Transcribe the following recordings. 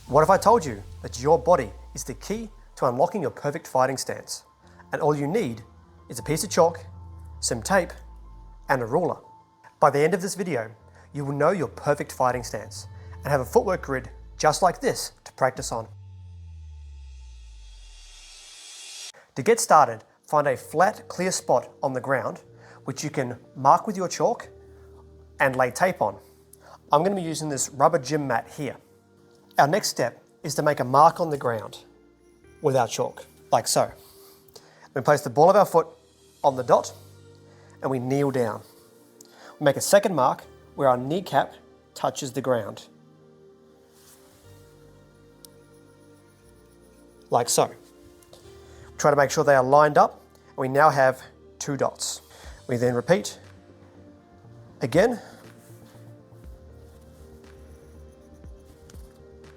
What if I told you that your body is the key to unlocking your perfect fighting stance, and all you need is a piece of chalk, some tape, and a ruler? By the end of this video, you will know your perfect fighting stance and have a footwork grid just like this to practice on. To get started, find a flat, clear spot on the ground which you can mark with your chalk and lay tape on. I'm going to be using this rubber gym mat here. Our next step is to make a mark on the ground with our chalk, like so. We place the ball of our foot on the dot and we kneel down. We make a second mark where our kneecap touches the ground, like so. Try to make sure they are lined up, and we now have 2 dots. We then repeat again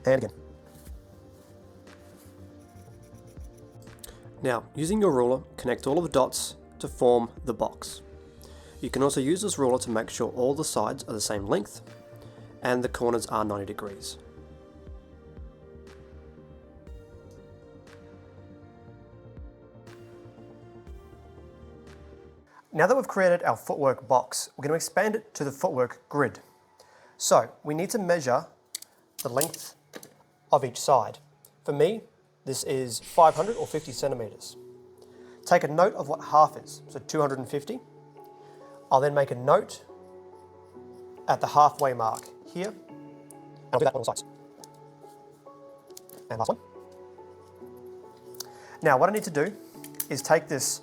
and again. Now, using your ruler, connect all of the dots to form the box. You can also use this ruler to make sure all the sides are the same length and the corners are 90 degrees. Now that we've created our footwork box, we're going to expand it to the footwork grid. So we need to measure the length of each side. For me, this is 500 or 50 centimeters. Take a note of what half is, so 250. I'll then make a note at the halfway mark here, and I'll do that on all sides. And last one. Now what I need to do is take this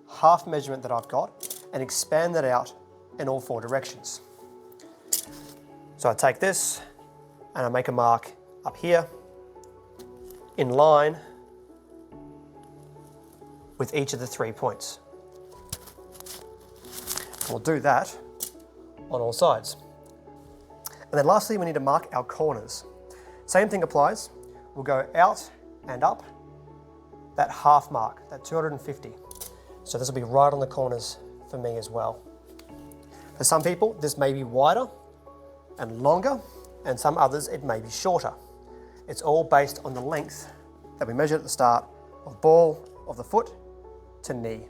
half measurement that I've got and expand that out in all 4 directions. So I take this and I make a mark up here in line with each of the 3 points. We'll do that on all sides. And then lastly, we need to mark our corners. Same thing applies. We'll go out and up that half mark, that 250. So this will be right on the corners for me as well. For some people, this may be wider and longer, and some others it may be shorter. It's all based on the length that we measured at the start of ball of the foot to knee.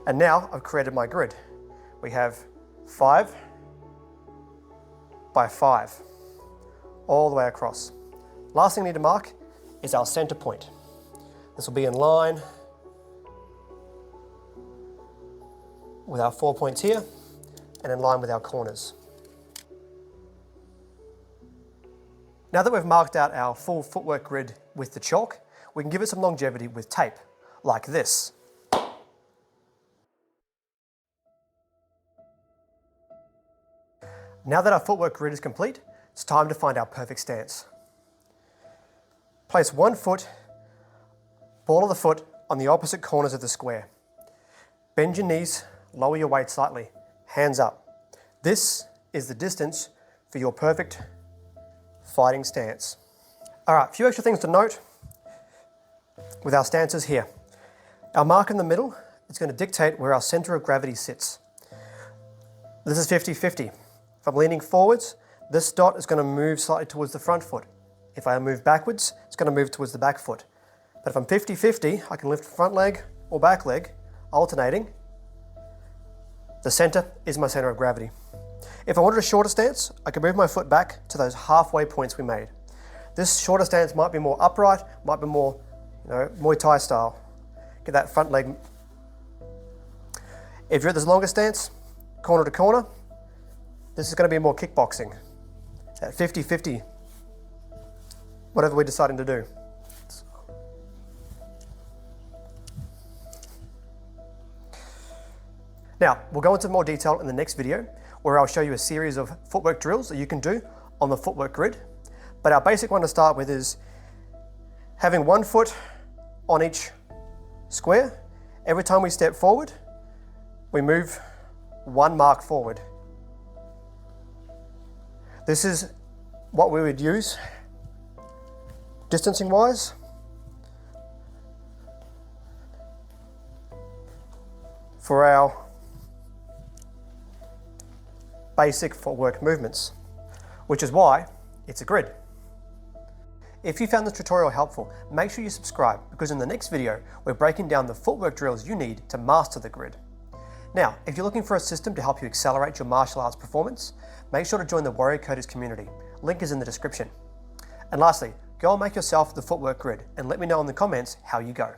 And now I've created my grid. We have 5 by 5 all the way across. Last thing we need to mark is our center point. This will be in line with our 4 points here and in line with our corners. Now that we've marked out our full footwork grid with the chalk, we can give it some longevity with tape, like this. Now that our footwork grid is complete, it's time to find our perfect stance. Place 1 foot, ball of the foot, on the opposite corners of the square. Bend your knees, lower your weight slightly, hands up. This is the distance for your perfect fighting stance. All right, a few extra things to note with our stances here. Our mark in the middle is going to dictate where our center of gravity sits. This is 50-50. If I'm leaning forwards, this dot is going to move slightly towards the front foot. If I move backwards, it's going to move towards the back foot. But if I'm 50-50, I can lift front leg or back leg, alternating. The center is my center of gravity. If I wanted a shorter stance, I can move my foot back to those halfway points we made. This shorter stance might be more upright, might be more, Muay Thai style. Get that front leg. If you're at this longer stance, corner to corner, this is going to be more kickboxing. At 50-50, whatever we're deciding to do. Now, we'll go into more detail in the next video, where I'll show you a series of footwork drills that you can do on the footwork grid. But our basic one to start with is having 1 foot on each square. Every time we step forward, we move 1 mark forward. This is what we would use distancing wise for our basic footwork movements, which is why it's a grid. If you found this tutorial helpful, make sure you subscribe, because in the next video, we're breaking down the footwork drills you need to master the grid. Now, if you're looking for a system to help you accelerate your martial arts performance, make sure to join the Warrior Coders community. Link is in the description. And lastly, go and make yourself the footwork grid and let me know in the comments how you go.